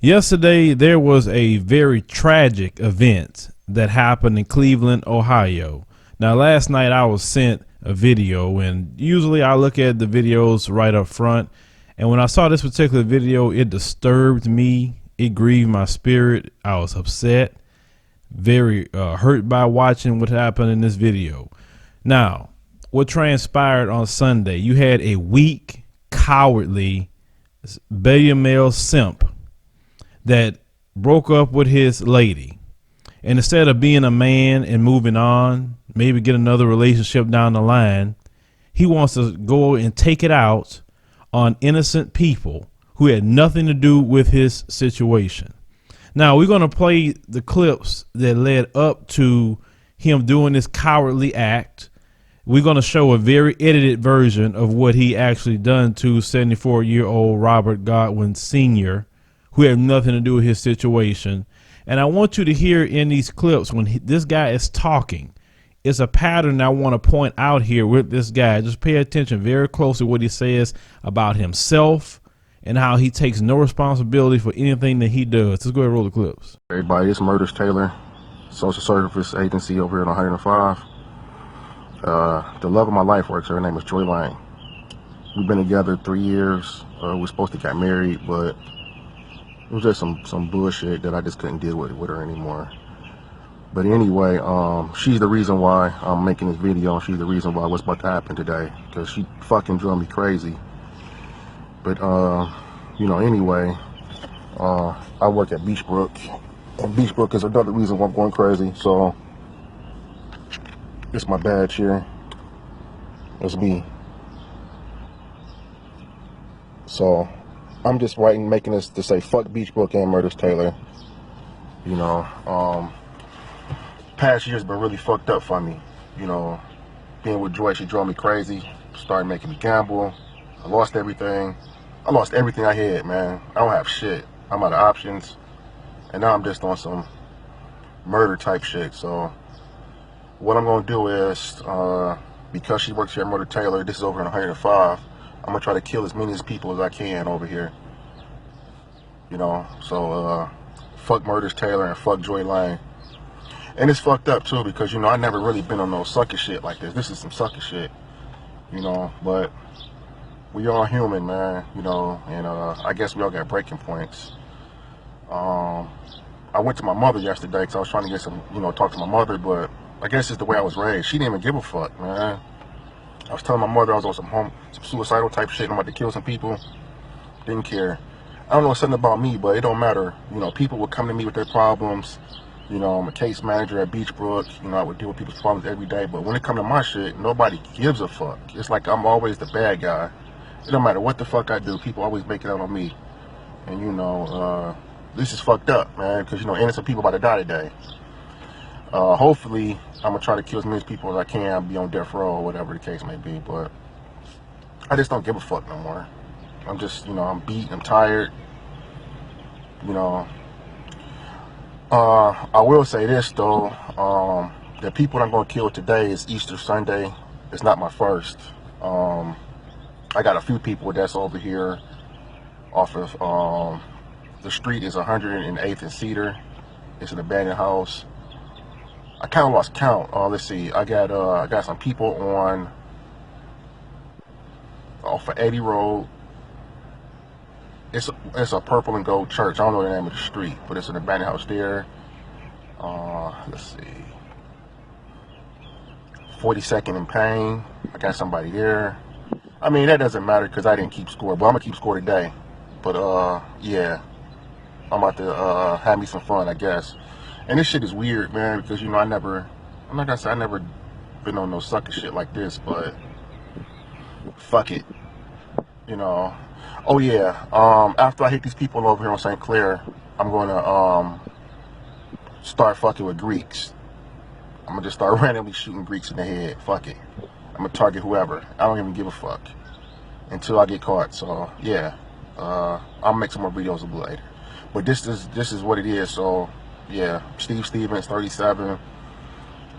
Yesterday, there was a very tragic event that happened in Cleveland, Ohio. Now, last night I was sent a video, and usually I look at the videos right up front. And when I saw this particular video, it disturbed me. It grieved my spirit. I was upset, very hurt by watching what happened in this video. Now, what transpired on Sunday, you had a weak, cowardly beta male simp that broke up with his lady, and instead of being a man and moving on, maybe get another relationship down the line, he wants to go and take it out on innocent people who had nothing to do with his situation. Now we're going to play the clips that led up to him doing this cowardly act. We're going to show a very edited version of what he actually done to 74-year-old Robert Godwin Sr., who had nothing to do with his situation. And I want you to hear in these clips when this guy is talking. It's a pattern I want to point out here with this guy. Just pay attention very closely what he says about himself and how he takes no responsibility for anything that he does. Let's go ahead and roll the clips. Everybody, it's Murders Taylor, social service agency over here on 105. The love of my life works. Her name is Joy Lang. We've been together 3 years. We're supposed to get married, but it was just some bullshit that I just couldn't deal with her anymore. But anyway, she's the reason why I'm making this video. She's the reason why what's about to happen today, because she fucking drove me crazy. But anyway, I work at Beachbrook, and Beachbrook is another reason why I'm going crazy. So it's my badge here. It's me. So I'm just making this to say fuck Beachbrook and Murders Taylor. Past year's been really fucked up for me. Being with Joy, she drove me crazy. Started making me gamble. I lost everything. I lost everything I had, man. I don't have shit. I'm out of options. And now I'm just on some murder type shit. So what I'm gonna do is, because she works here at Murder Taylor, this is over in 105, I'm gonna try to kill as many people as I can over here. So fuck Murders Taylor and fuck Joy Lang. And it's fucked up too, because I never really been on no sucker shit like this. This is some sucker shit, but we all human, man, and I guess we all got breaking points. I went to my mother yesterday because I was trying to get some, talk to my mother, but I guess it's the way I was raised. She didn't even give a fuck, man. I was telling my mother I was on some suicidal type shit, I'm about to kill some people. Didn't care. I don't know, something about me, but it don't matter. People would come to me with their problems. I'm a case manager at Beachbrook. I would deal with people's problems every day. But when it comes to my shit, nobody gives a fuck. It's like I'm always the bad guy. It don't matter what the fuck I do. People always make it out on me. And, this is fucked up, man. Because, innocent people about to die today. Hopefully, I'm going to try to kill as many people as I can, be on death row or whatever the case may be. But I just don't give a fuck no more. I'm just, I'm beat. I'm tired. I will say this though, the people I'm going to kill today is Easter Sunday. It's not my first. I got a few people that's over here off of the street is 108th and Cedar. It's an abandoned house. I kind of lost count. Let's see. I got some people on off of 80 Road. It's a purple and gold church. I don't know the name of the street, but it's an abandoned house there. Let's see. 42nd and Payne. I got somebody there. I mean, that doesn't matter because I didn't keep score, but I'm gonna keep score today. But yeah, I'm about to have me some fun, I guess. And this shit is weird, man, because I'm not gonna say I never been on no sucker shit like this, but fuck it. Oh yeah, after I hit these people over here on St. Clair, I'm gonna start fucking with Greeks. I'm gonna just start randomly shooting Greeks in the head. Fuck it. I'm gonna target whoever. I don't even give a fuck until I get caught. So yeah, I'll make some more videos a little later. But this is what it is. So yeah, Steve Stevens, 37.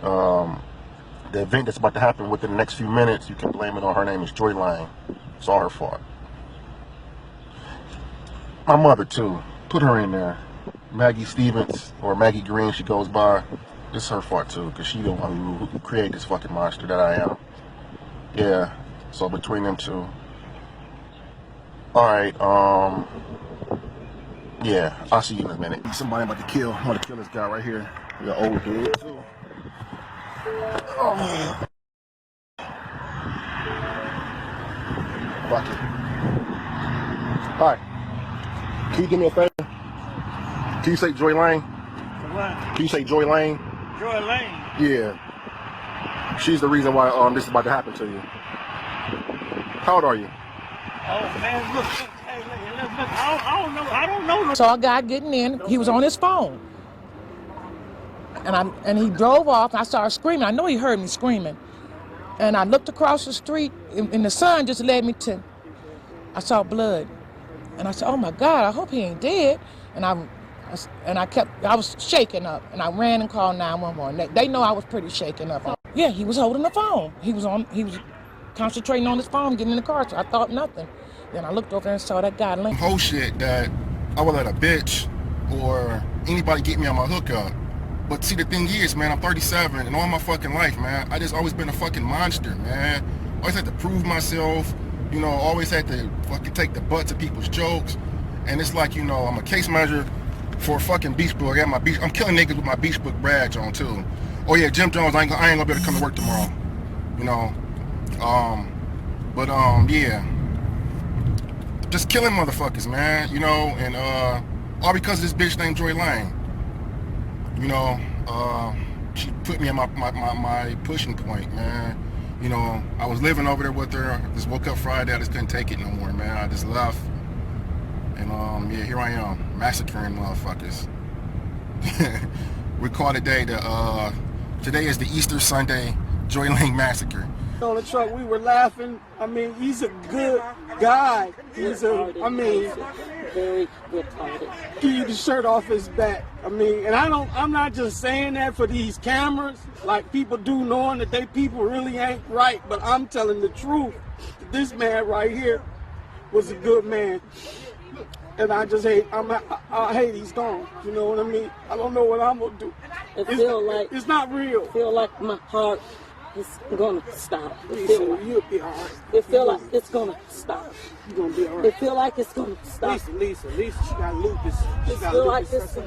The event that's about to happen within the next few minutes, you can blame it on her name is Joy Lang. It's all her fault. My mother too. Put her in there. Maggie Stevens or Maggie Green, she goes by. It's her fault too, because she the one who created this fucking monster that I am. Yeah. So between them two. Alright, yeah, I'll see you in a minute. Somebody about to kill. I'm about to kill this guy right here. You're old dude too. Oh. Fuck it. Hi. Can you do me a favor? Can you say Joy Lane? What? Can you say Joy Lane? Joy Lane? Yeah. She's the reason why this is about to happen to you. How old are you? Oh man, look, hey, look, I don't know. Saw a guy getting in. He was on his phone, and he drove off. I started screaming. I know he heard me screaming, and I looked across the street, and the sun just led me to. I saw blood, and I said, "Oh my God! I hope he ain't dead." And I was shaking up, and I ran and called 911. They know I was pretty shaken up. Yeah, he was holding the phone. He was concentrating on his phone, getting in the car, so I thought nothing. Then I looked over and saw that guy laying. Whole shit that I would let a bitch or anybody get me on my hookup. But see, the thing is, man, I'm 37, and all my fucking life, man, I just always been a fucking monster, man. Always had to prove myself, you know, always had to fucking take the butts of people's jokes. And it's like, you know, I'm a case manager for a fucking beach book. I'm killing niggas with my beach book badge on too. Oh yeah, Jim Jones, I ain't gonna be able to come to work tomorrow. You know. Yeah. Just killing motherfuckers, man, you know, and all because of this bitch named Joy Lane. You know, she put me in my pushing point, man. You know, I was living over there with her. I just woke up Friday, I just couldn't take it no more, man. I just left. And yeah, here I am, massacring motherfuckers. We call today today is the Easter Sunday Joy Lane Massacre. On the truck, we were laughing. I mean, he's a good guy. Very retarded. Keep the shirt off his back. I mean, and I'm not just saying that for these cameras, like people do, knowing that they people really ain't right, but I'm telling the truth. This man right here was a good man. And I just hate, I hate he's gone. You know what I mean? I don't know what I'm gonna do. It's not real. I feel like my heart is gonna stop. You'll be all right. It feel like it's gonna stop. You're gonna be all right. It feel like it's gonna stop. Lisa, she got lupus. It feel like it's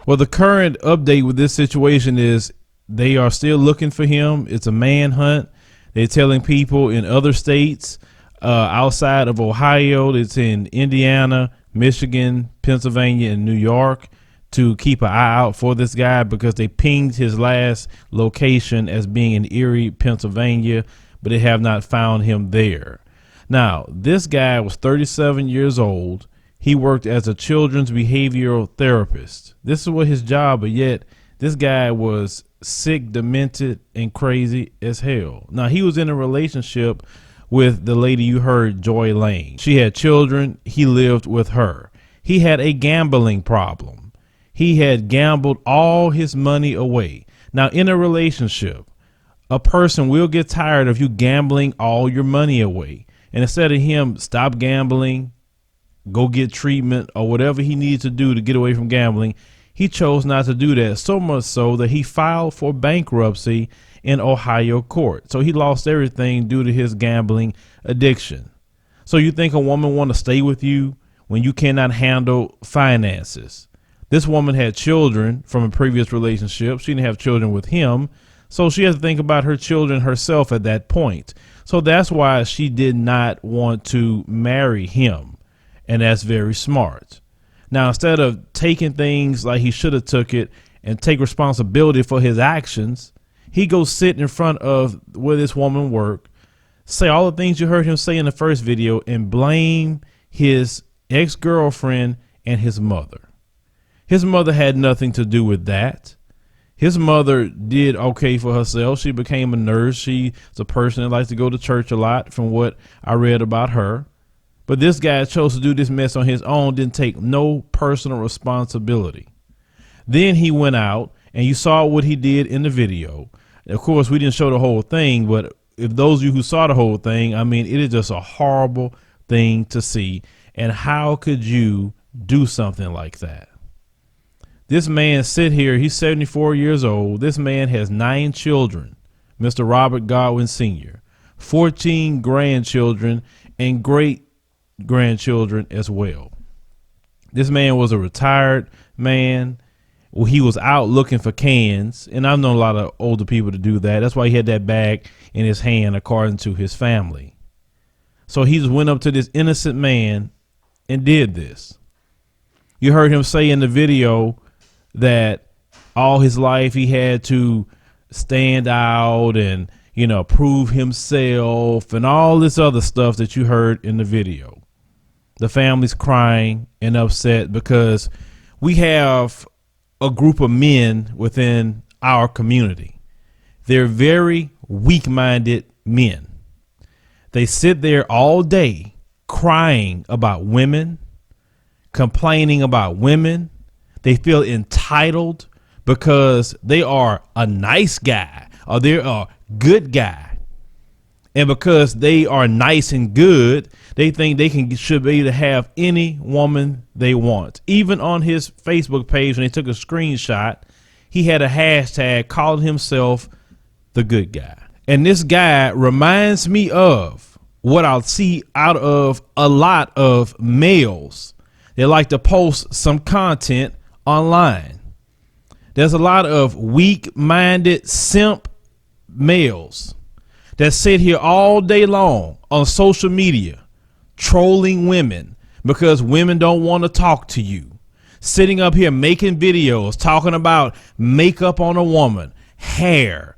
Well, the current update with this situation is they are still looking for him. It's a manhunt. They're telling people in other states outside of Ohio, it's in Indiana, Michigan, Pennsylvania, and New York, to keep an eye out for this guy because they pinged his last location as being in Erie, Pennsylvania, but they have not found him there. Now, this guy was 37 years old. He worked as a children's behavioral therapist. This is what his job, but yet this guy was sick, demented, and crazy as hell. Now, he was in a relationship with the lady you heard, Joy Lane. She had children. He lived with her. He had a gambling problem. He had gambled all his money away. Now, in a relationship, a person will get tired of you gambling all your money away. And instead of him stop gambling, go get treatment or whatever he needs to do to get away from gambling, he chose not to do that, so much so that he filed for bankruptcy in Ohio court. So he lost everything due to his gambling addiction. So you think a woman want to stay with you when you cannot handle finances? This woman had children from a previous relationship. She didn't have children with him, so she had to think about her children herself at that point. So that's why she did not want to marry him, and that's very smart. Now, instead of taking things like he should have took it and take responsibility for his actions, he goes sit in front of where this woman worked, say all the things you heard him say in the first video, and blame his ex-girlfriend and his mother. His mother had nothing to do with that. His mother did okay for herself. She became a nurse. She's a person that likes to go to church a lot from what I read about her. But this guy chose to do this mess on his own, didn't take no personal responsibility. Then he went out, and you saw what he did in the video. Of course, we didn't show the whole thing, but if those of you who saw the whole thing, I mean, it is just a horrible thing to see. And how could you do something like that. This man sit here, he's 74 years old. This man has 9 children, Mr. Robert Godwin Sr., 14 grandchildren and great grandchildren as well. This man was a retired man. Well, he was out looking for cans, and I've known a lot of older people to do that. That's why he had that bag in his hand, according to his family. So he just went up to this innocent man and did this. You heard him say in the video that all his life he had to stand out and, you know, prove himself and all this other stuff that you heard in the video. The family's crying and upset because we have a group of men within our community. They're very weak-minded men. They sit there all day crying about women, complaining about women. They feel entitled because they are a nice guy or they're a good guy. And because they are nice and good, they think they should be able to have any woman they want. Even on his Facebook page, when they took a screenshot, he had a hashtag calling himself the good guy. And this guy reminds me of what I'll see out of a lot of males. They like to post some content online. There's a lot of weak-minded simp males that sit here all day long on social media trolling women because women don't want to talk to you, sitting up here making videos talking about makeup on a woman, hair,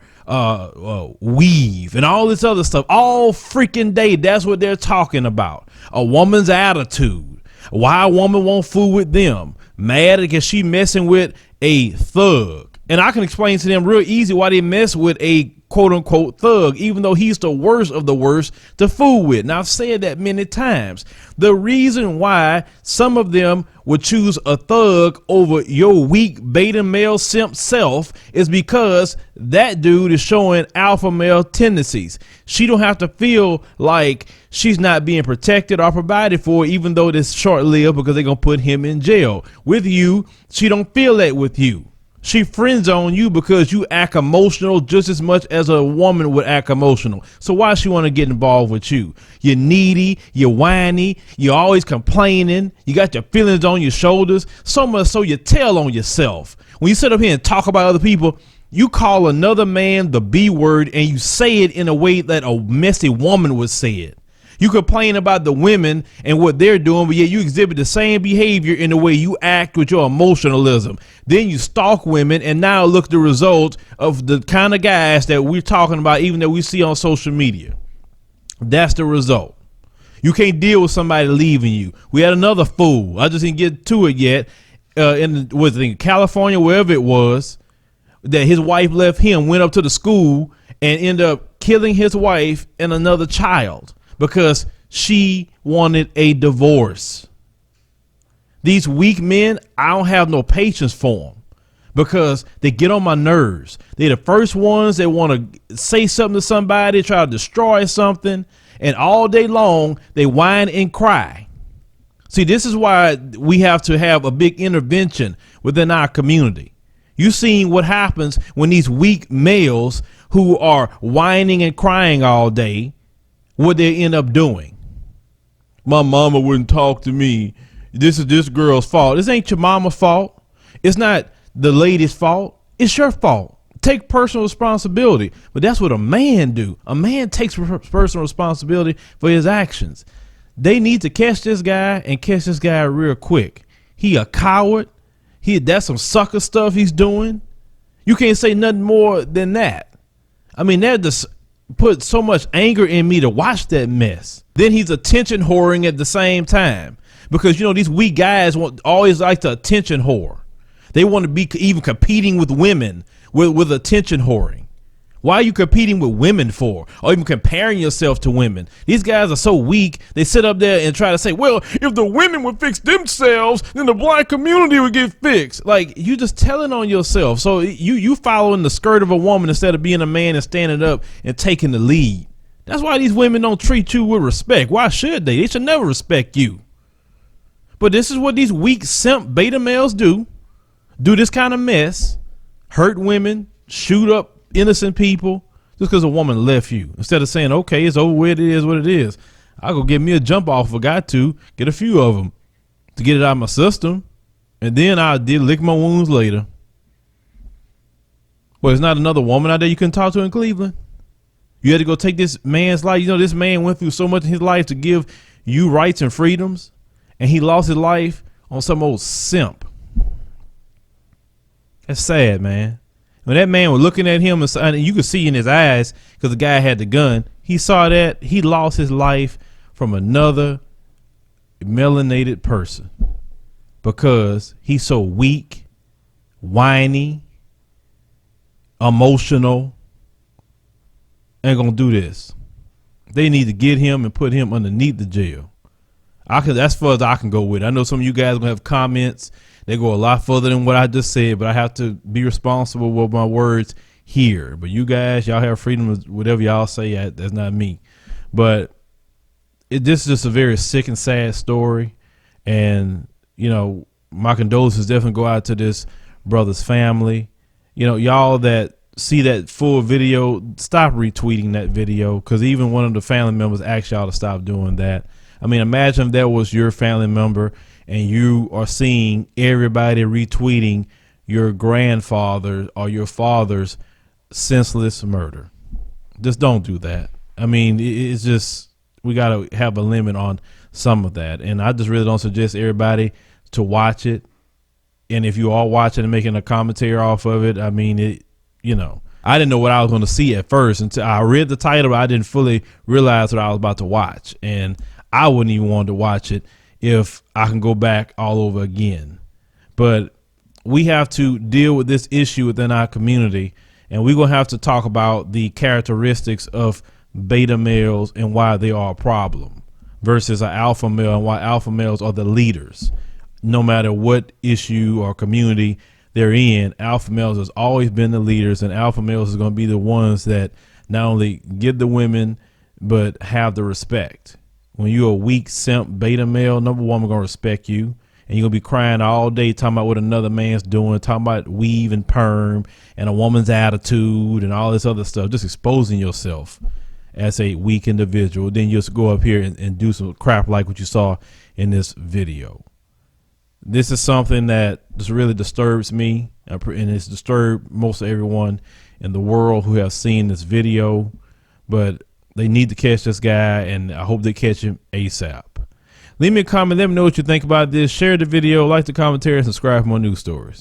weave, and all this other stuff all freaking day. That's what they're talking about. A woman's attitude, why a woman won't fool with them, mad because she messing with a thug. And I can explain to them real easy why they mess with a quote unquote thug, even though he's the worst of the worst to fool with. Now, I've said that many times. The reason why some of them would choose a thug over your weak beta male simp self is because that dude is showing alpha male tendencies. She don't have to feel like she's not being protected or provided for, even though it's short lived because they're gonna put him in jail. With you, she don't feel that with you. She friends on you because you act emotional just as much as a woman would act emotional. So why she want to get involved with you? You're needy, you're whiny, you're always complaining, you got your feelings on your shoulders, so much so you tell on yourself. When you sit up here and talk about other people, you call another man the B word and you say it in a way that a messy woman would say it. You complain about the women and what they're doing, but yet you exhibit the same behavior in the way you act with your emotionalism. Then you stalk women, and now look the result of the kind of guys that we're talking about, even that we see on social media. That's the result. You can't deal with somebody leaving you. We had another fool. I just didn't get to it yet. Was it in California, wherever it was, that his wife left him, went up to the school and ended up killing his wife and another child because she wanted a divorce. These weak men, I don't have no patience for them because they get on my nerves. They're the first ones that want to say something to somebody, try to destroy something, and all day long they whine and cry. See, this is why we have to have a big intervention within our community. You've seen what happens when these weak males who are whining and crying all day, what they end up doing. My mama wouldn't talk to me. This is this girl's fault. This ain't your mama's fault. It's not the lady's fault. It's your fault. Take personal responsibility. But that's what a man do. A man takes personal responsibility for his actions. They need to catch this guy and catch this guy real quick. He a coward. That's some sucker stuff he's doing. You can't say nothing more than that. I mean, that just put so much anger in me to watch that mess. Then he's attention whoring at the same time. Because, you know, these weak guys always like to attention whore. They want to be even competing with women with attention whoring. Why are you competing with women for? Or even comparing yourself to women? These guys are so weak. They sit up there and try to say, well, if the women would fix themselves, then the black community would get fixed. Like, you just telling on yourself. So you following the skirt of a woman instead of being a man and standing up and taking the lead. That's why these women don't treat you with respect. Why should they? They should never respect you. But this is what these weak simp beta males do this kind of mess, hurt women, shoot up innocent people just because a woman left you. Instead of saying, okay, it's over with, it is what it is. I'll go get me a jump off if I got to, get a few of them to get it out of my system, and then I'll lick my wounds later. Well, there's not another woman out there you can talk to in Cleveland? You had to go take this man's life. You know, this man went through so much in his life to give you rights and freedoms, and he lost his life on some old simp. That's sad, man. When that man was looking at him, and you could see in his eyes, because the guy had the gun, he saw that he lost his life from another melanated person because he's so weak, whiny, emotional, ain't gonna do this. They need to get him and put him underneath the jail. That's far as I can go with it. I know some of you guys are gonna have comments. They go a lot further than what I just said, but I have to be responsible with my words here. But you guys, y'all have freedom of whatever y'all say. That's not me. But this is just a very sick and sad story. And, you know, my condolences definitely go out to this brother's family. You know, y'all that see that full video, stop retweeting that video, because even one of the family members asked y'all to stop doing that. I mean, imagine if that was your family member and you are seeing everybody retweeting your grandfather or your father's senseless murder. Just don't do that. I mean, it's just, we got to have a limit on some of that. And I just really don't suggest everybody to watch it. And if you are watching and making a commentary off of it, I mean, it, you know, I didn't know what I was going to see at first until I read the title, but I didn't fully realize what I was about to watch. And I wouldn't even want to watch it if I can go back all over again. But we have to deal with this issue within our community, and we're going to have to talk about the characteristics of beta males and why they are a problem versus an alpha male, and why alpha males are the leaders. No matter what issue or community they're in, alpha males has always been the leaders, and alpha males is going to be the ones that not only get the women but have the respect. When you're a weak simp beta male, number one, we're going to respect you, and you're going to be crying all day talking about what another man's doing, talking about weave and perm and a woman's attitude and all this other stuff, just exposing yourself as a weak individual. Then you just go up here and do some crap like what you saw in this video. This is something that just really disturbs me, and it's disturbed most of everyone in the world who have seen this video, but they need to catch this guy, and I hope they catch him ASAP. Leave me a comment. Let me know what you think about this. Share the video, like the commentary, and subscribe for more news stories.